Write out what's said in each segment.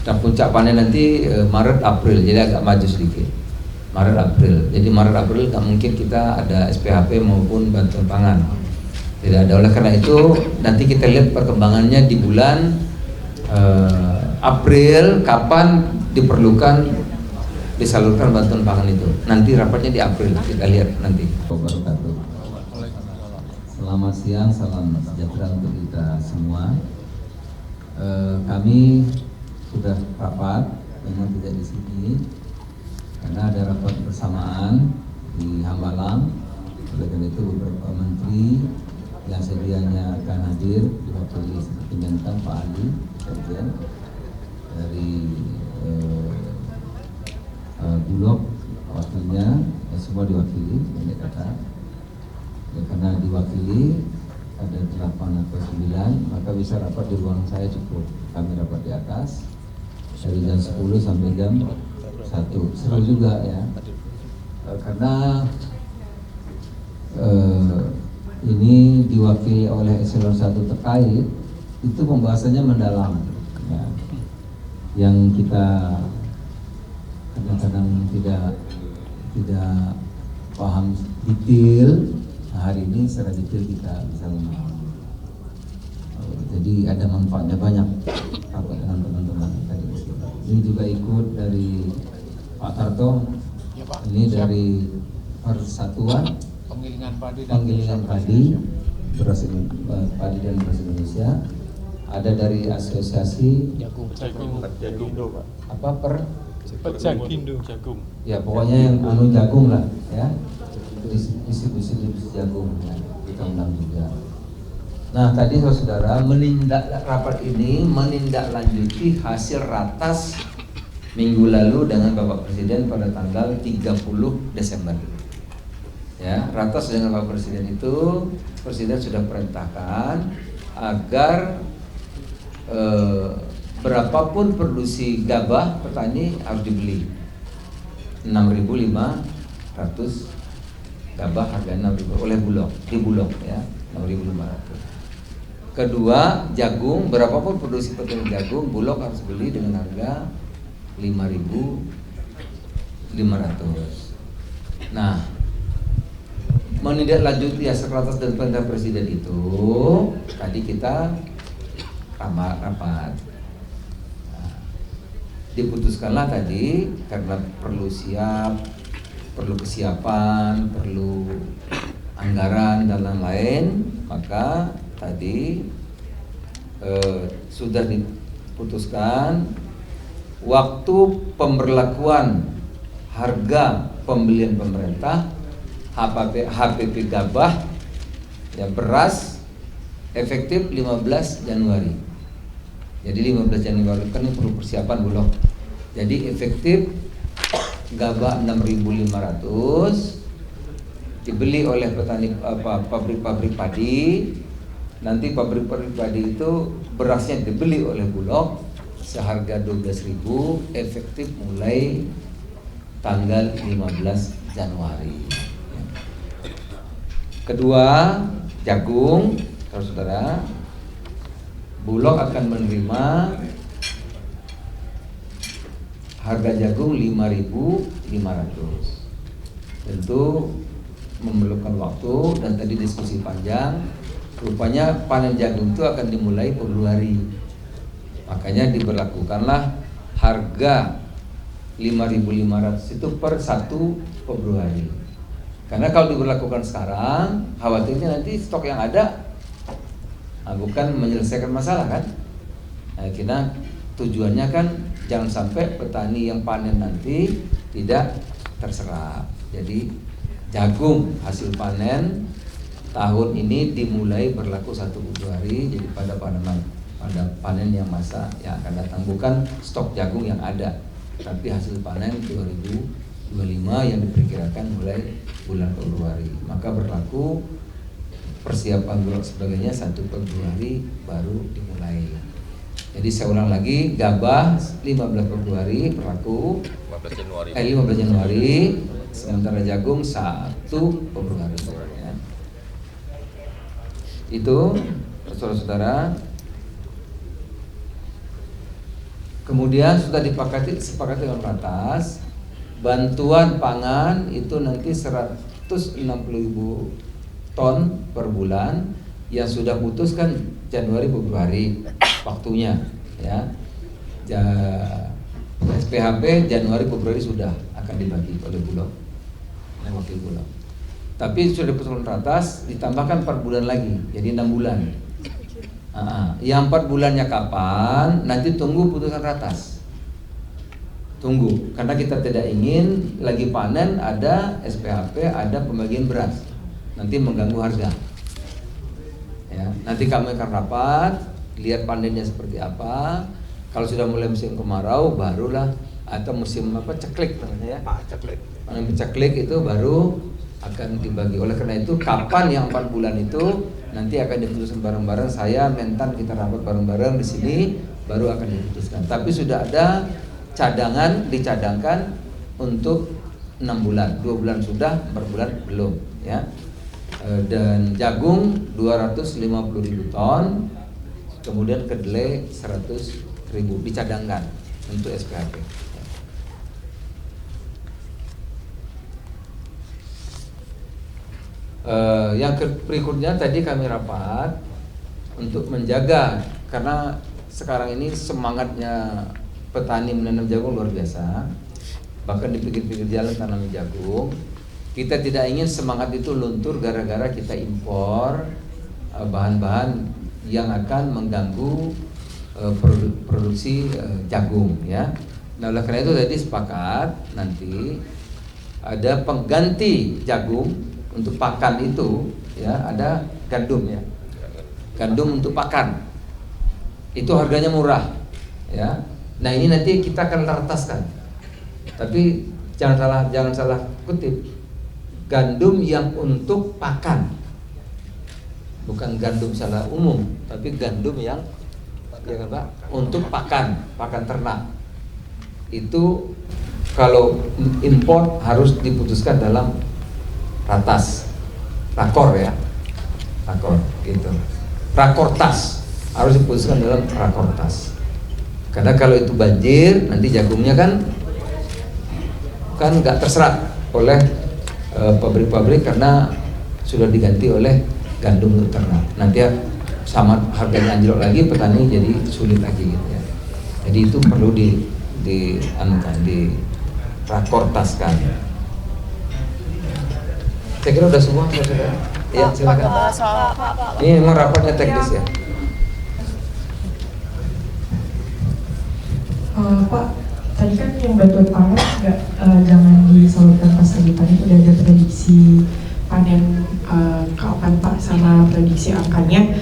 Dan puncak panen nanti Maret April, jadi agak maju sedikit. Maret April, jadi Maret April tak mungkin kita ada SPHP maupun bantuan pangan. Tidak ada. Oleh karena itu nanti kita lihat perkembangannya di bulan April, kapan diperlukan disalurkan bantuan pangan itu. Nanti rapatnya di April, kita lihat nanti. Selamat siang, salam sejahtera untuk kita semua. Kami sudah rapat, memang tidak di sini karena ada rapat bersamaan di Hambalang. Oleh karena itu beberapa menteri yang sedianya akan hadir diwakili seperti Mentan Pak Ali, Sekjen dari Bulog, wakilnya semua diwakili, pendek kata. Karena diwakili ada 8 atau 9, maka bisa rapat di ruang saya cukup. Kami rapat di atas dari jam 10 sampai jam 1. Seru juga ya, karena ini diwakili oleh eselon 1 terkait, itu pembahasannya mendalam ya. Yang kita kadang-kadang tidak paham detail. Hari ini secara detail kita bisa memahami. Jadi ada manfaatnya banyak apa dengan teman-teman tadi. Ini juga ikut dari Pak Tarto. Ini dari Persatuan Penggilingan Padi Beras Padi dan Beras Indonesia. Ada dari Asosiasi Jagung apa jagung. Ya pokoknya yang jagung lah ya. Distribusi jagung ya, kita undang juga. Nah tadi saudara rapat ini menindaklanjuti hasil ratas minggu lalu dengan Bapak Presiden pada tanggal 30 Desember. Ya, ratas dengan Bapak Presiden itu Presiden sudah perintahkan agar berapapun produksi gabah petani harus dibeli 6.500 gabah harga 6.000 oleh Bulog di Bulog ya, 6.500. Kedua, jagung berapapun produksi petani jagung Bulog harus beli dengan harga 5.500. Nah, menindaklanjuti hasil ratas dan perintah Presiden itu tadi kita rapat. Diputuskanlah tadi karena perlu kesiapan, perlu anggaran dan lain-lain, maka tadi sudah diputuskan waktu pemberlakuan harga pembelian pemerintah HPP gabah ya beras efektif 15 Januari. Jadi 15 Januari kan ini perlu persiapan Bulog. Jadi efektif gabah 6.500 dibeli oleh petani pabrik-pabrik padi. Nanti pabrik-pabrik padi itu berasnya dibeli oleh Bulog seharga 12.000 efektif mulai tanggal 15 Januari. Kedua, jagung, saudara, Bulog akan menerima harga jagung 5.500. Tentu memerlukan waktu dan tadi diskusi panjang. Rupanya panen jagung itu akan dimulai Februari. Makanya diberlakukanlah harga 5.500 itu per 1 Februari. Karena kalau diberlakukan sekarang, khawatirnya nanti stok yang ada bukan menyelesaikan masalah kan. Nah, kita tujuannya kan jangan sampai petani yang panen nanti tidak terserap. Jadi jagung hasil panen tahun ini dimulai berlaku 1 Februari. Jadi pada panen yang masa yang akan datang, bukan stok jagung yang ada, tapi hasil panen 2025 yang diperkirakan mulai bulan Februari. Maka berlaku persiapan Bulog sebagainya 1 Februari baru dimulai. Jadi saya ulang lagi, gabah 15 Februari berlaku 15 Januari, sementara jagung 1 Februari ya. Itu saudara-saudara. Kemudian sudah disepakati dalam ratas, bantuan pangan itu nanti 160.000 ton per bulan yang sudah putuskan Januari Februari waktunya ya. SPHP Januari Februari sudah akan dibagi oleh Bulog, wakil Bulog. Tapi sudah diputuskan ratas, ditambahkan 4 bulan lagi, jadi 6 bulan. Yang 4 bulannya kapan? Nanti tunggu putusan ratas. Tunggu, karena kita tidak ingin lagi panen ada SPHP, ada pembagian beras, nanti mengganggu harga. Ya, nanti kami akan rapat, lihat panennya seperti apa. Kalau sudah mulai musim kemarau, barulah atau musim ceklik namanya ya. Panen ceklik itu baru akan dibagi. Oleh karena itu, kapan yang 4 bulan itu nanti akan diputuskan bareng-bareng. Saya Mentan kita rapat bareng-bareng di sini, baru akan diputuskan. Tapi sudah ada dicadangkan untuk 6 bulan, 2 bulan sudah, 4 bulan belum ya. Dan jagung 250.000 ton, kemudian kedelai 100.000 dicadangkan untuk SPHP. Yang berikutnya tadi kami rapat untuk menjaga, karena sekarang ini semangatnya petani menanam jagung luar biasa, bahkan di pinggir-pinggir jalan tanam jagung. Kita tidak ingin semangat itu luntur gara-gara kita impor bahan-bahan yang akan mengganggu produksi jagung ya. Nah, oleh karena itu tadi sepakat nanti ada pengganti jagung untuk pakan itu ya, ada gandum ya. Gandum untuk pakan. Itu harganya murah ya. Nah, ini nanti kita akan rataskan. Tapi jangan salah kutip. Gandum yang untuk pakan. Bukan gandum secara umum, tapi gandum yang untuk pakan ternak. Itu kalau impor harus diputuskan dalam ratas. Rakor ya. Rakor gitu. Rakortas harus diputuskan dalam rakortas. Karena kalau itu banjir, nanti jagungnya kan nggak terserap oleh pabrik-pabrik karena sudah diganti oleh gandum untuk ternak. Nanti sama harganya anjlok lagi, petani jadi sulit lagi gitu ya. Jadi itu perlu dirakortaskan. Saya kira udah semua, saudara. Ya, silakan. Ini memang rapatnya teknis ya. Pak, tadi kan yang bantuan pangan jangan disalurkan pas lagi panen, udah ada prediksi panen kapan Pak sama prediksi angkanya.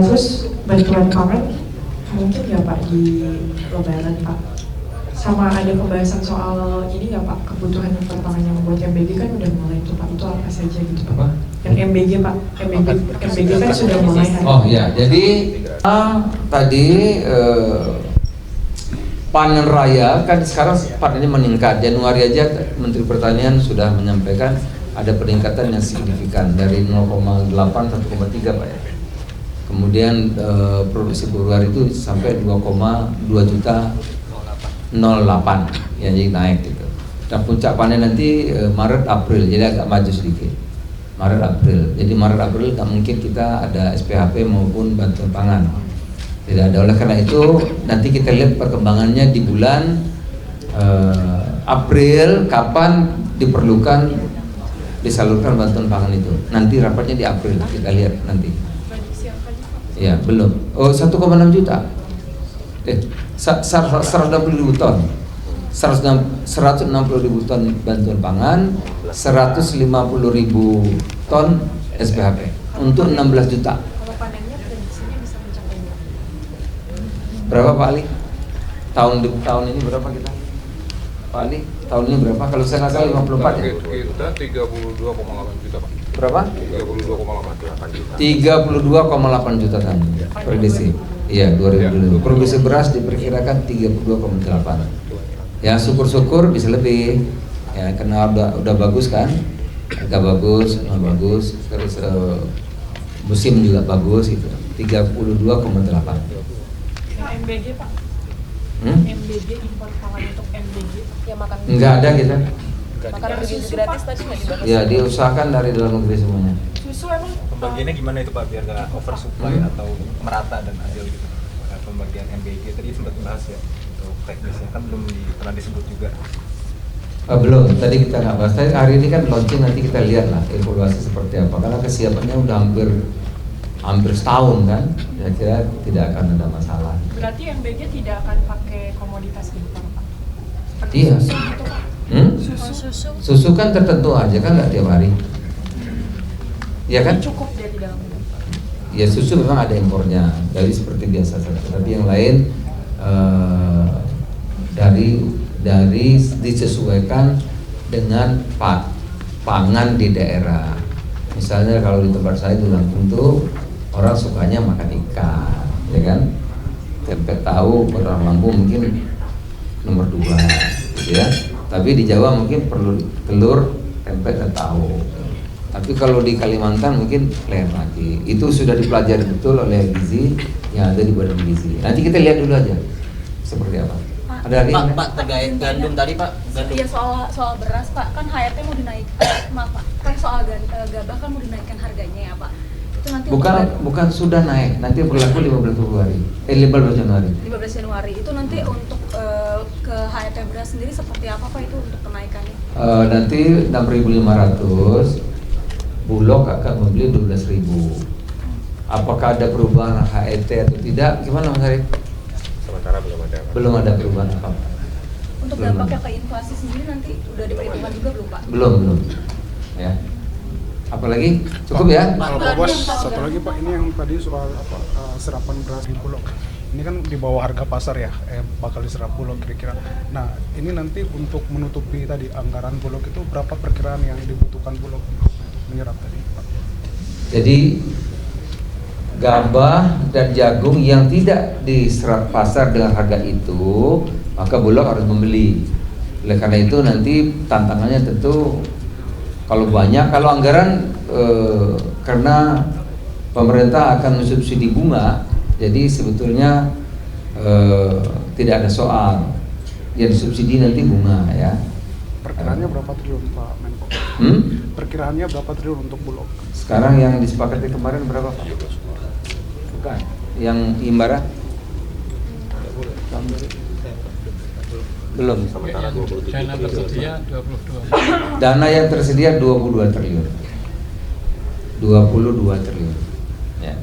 Terus bantuan pangan mungkin nggak Pak di Lebaran Pak? Sama ada pembahasan soal ini nggak Pak, kebutuhan pangan yang buat MBG kan udah mulai tuh Pak, itu apa saja gitu Pak? Yang MBG Pak, MBG kan sudah mulai. Oh ya, jadi tadi panen raya kan sekarang panennya meningkat. Januari aja Menteri Pertanian sudah menyampaikan ada peningkatan yang signifikan dari 0,8 1,3 Pak ya. Kemudian produksi Februari itu sampai 2,2 juta 08 ya, jadi naik gitu. Dan puncak panen nanti Maret April, jadi agak maju sedikit. Maret April. Jadi Maret April tak mungkin kita ada SPHP maupun bantuan pangan. Tidak ada. Oleh karena itu nanti kita lihat perkembangannya di bulan April kapan diperlukan disalurkan bantuan pangan itu. Nanti rapatnya di April, kita lihat nanti. Ya, belum. Oh, 1,6 juta. 160.000 ton. 160.000 ton bantuan pangan, 150.000 ton SPHP untuk 16 juta. Kalau panennya prediksinya bisa mencapai berapa Pak Ali? Tahun ini berapa kita? Pak Ali, tahun ini berapa? Kalau saya nggak salah 54 ya? Kita 32,8 juta Pak. Berapa? 32,8 juta ton prediksi. Iya, 2022. Produksi beras diperkirakan 32,8. Ya, syukur-syukur bisa lebih. Ya, karena udah bagus kan? Harga bagus, bagus. Terus musim juga bagus gitu. 32,8. MBG Pak? MBG impor pangan untuk MBG yang makan Enggak ada kita. makan bergizi gratis tadi nggak dibahas. Ya diusahakan dari dalam negeri semuanya. Susu emang Pembagiannya gimana itu Pak biar nggak oversupply atau merata dan adil gitu? Nah, pembagian MBG tadi sempat dibahas ya untuk teknisnya kan belum pernah disebut juga. Belum, tadi kita nggak bahas. Tadi hari ini kan launching, nanti kita lihat lah evaluasi seperti apa. Karena kesiapannya udah hampir setahun kan, saya kira tidak akan ada masalah. berarti MBG tidak akan pakai komoditas impor Pak. Seperti Iya. susu gitu Pak. Susu. Susu kan tertentu aja kan, nggak tiap hari. Iya kan? Cukup dia di dalam. Ya susu memang ada impornya, dari seperti biasa saja. Tapi yang lain dari disesuaikan dengan pangan di daerah. Misalnya kalau di tempat saya di Lampung tuh orang sukanya makan ikan, ya kan? Tempe tahu orang Lampung mungkin nomor 2, gitu ya. Tapi di Jawa mungkin perlu telur, tempe dan tahu. Tapi kalau di Kalimantan mungkin lain lagi. Itu sudah dipelajari betul oleh gizi yang ada di Badan Gizi. Nanti kita lihat dulu aja seperti apa. Ada lagi? Pak, terkait gandum tadi Pak, gandum. Iya soal beras Pak, kan HRT mau dinaikkan, maaf Pak, kan soal gabah kan mau dinaikkan harganya ya Pak. Itu nanti Bukan sudah naik, nanti berlaku 15 Februari, 15 Januari. 15 Januari itu nanti untuk ke HRT beras sendiri seperti apa Pak itu untuk kenaikannya? Nanti 6.500, Bulog akan membeli 12.000. Apakah ada perubahan HET atau tidak? Gimana Mas Arif? Sementara belum ada. Belum ada perubahan apa? Untuk Belum dampaknya ada. ke inflasi sendiri nanti udah diperhitungkan juga belum Pak? Belum. Ya. Apalagi? Cukup ya? Pak Bos, satu lagi Pak, ini yang tadi soal serapan beras di Bulog. Ini kan di bawah harga pasar ya, bakal diserap Bulog kira-kira. Nah, ini nanti untuk menutupi tadi anggaran Bulog itu berapa perkiraan yang dibutuhkan Bulog untuk menyerap tadi Pak? Jadi gabah dan jagung yang tidak diserap pasar dengan harga itu, maka Bulog harus membeli. Oleh karena itu nanti tantangannya tentu kalau banyak, kalau anggaran karena pemerintah akan mensubsidi bunga, jadi sebetulnya tidak ada soal yang subsidi nanti bunga ya. Perkiraannya berapa triliun Pak Menko? Perkiraannya berapa triliun untuk Bulog? Sekarang yang disepakati kemarin berapa Pak? Bukan, yang Imbara? Belum. Sementara 27 Dana tersedia 22. Dana yang tersedia 22 triliun. 22 triliun. Ya.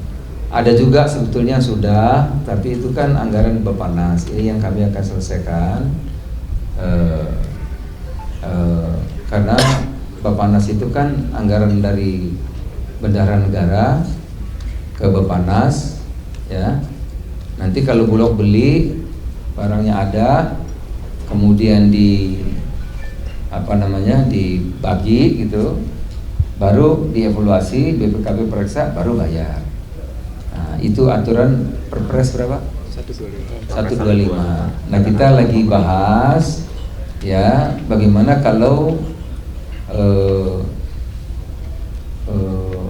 Ada juga sebetulnya sudah, tapi itu kan anggaran Bappenas. Ini yang kami akan selesaikan. Karena Bappenas itu kan anggaran dari Bendahara Negara ke Bappenas, ya. Nanti kalau Bulog beli barangnya ada, kemudian dibagi gitu, baru dievaluasi, BPKP periksa, baru bayar. Nah, itu aturan Perpres berapa? 125. Nah, kita lagi bahas ya bagaimana kalau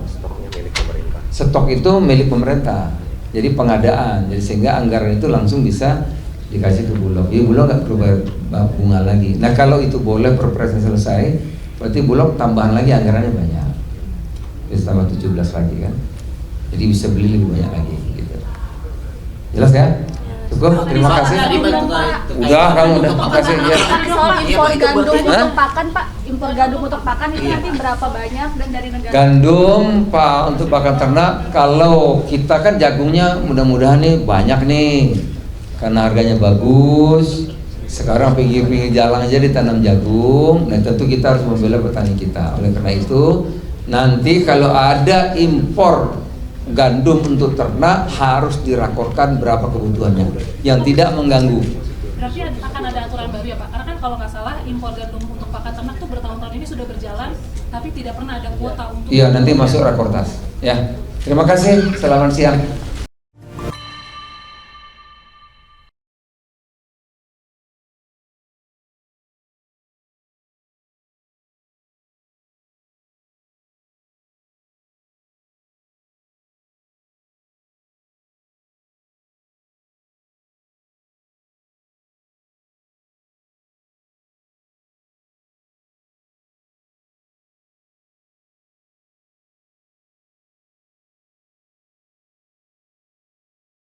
stoknya milik pemerintah. stok itu milik pemerintah, jadi pengadaan, jadi sehingga anggaran itu langsung bisa dikasih ke Bulog. Jadi Bulog nggak perlu bayar bunga lagi. Nah kalau itu boleh perpresnya selesai, berarti Bulog tambahan lagi anggarannya banyak, bisa tambah 17 lagi kan, jadi bisa beli lebih banyak lagi gitu. Jelas ya? Cukup, terima kasih. Udah kamu udah kasih ya. Soal impor gandum untuk pakan Pak, impor gandum untuk pakan itu nanti berapa banyak dan dari negara? Gandum Pak untuk pakan ternak, kalau kita kan jagungnya mudah-mudahan nih banyak nih, karena harganya bagus. Sekarang pinggir-pinggir jalan aja ditanam jagung. Nah tentu kita harus membela petani kita. Oleh karena itu nanti kalau ada impor gandum untuk ternak harus dirakorkan berapa kebutuhannya yang tidak mengganggu. Berarti akan ada aturan baru ya Pak? Karena kan kalau nggak salah impor gandum untuk pakan ternak tuh bertahun-tahun ini sudah berjalan, tapi tidak pernah ada kuota untuk. Iya nanti masuk rakortas. Ya terima kasih. Selamat siang.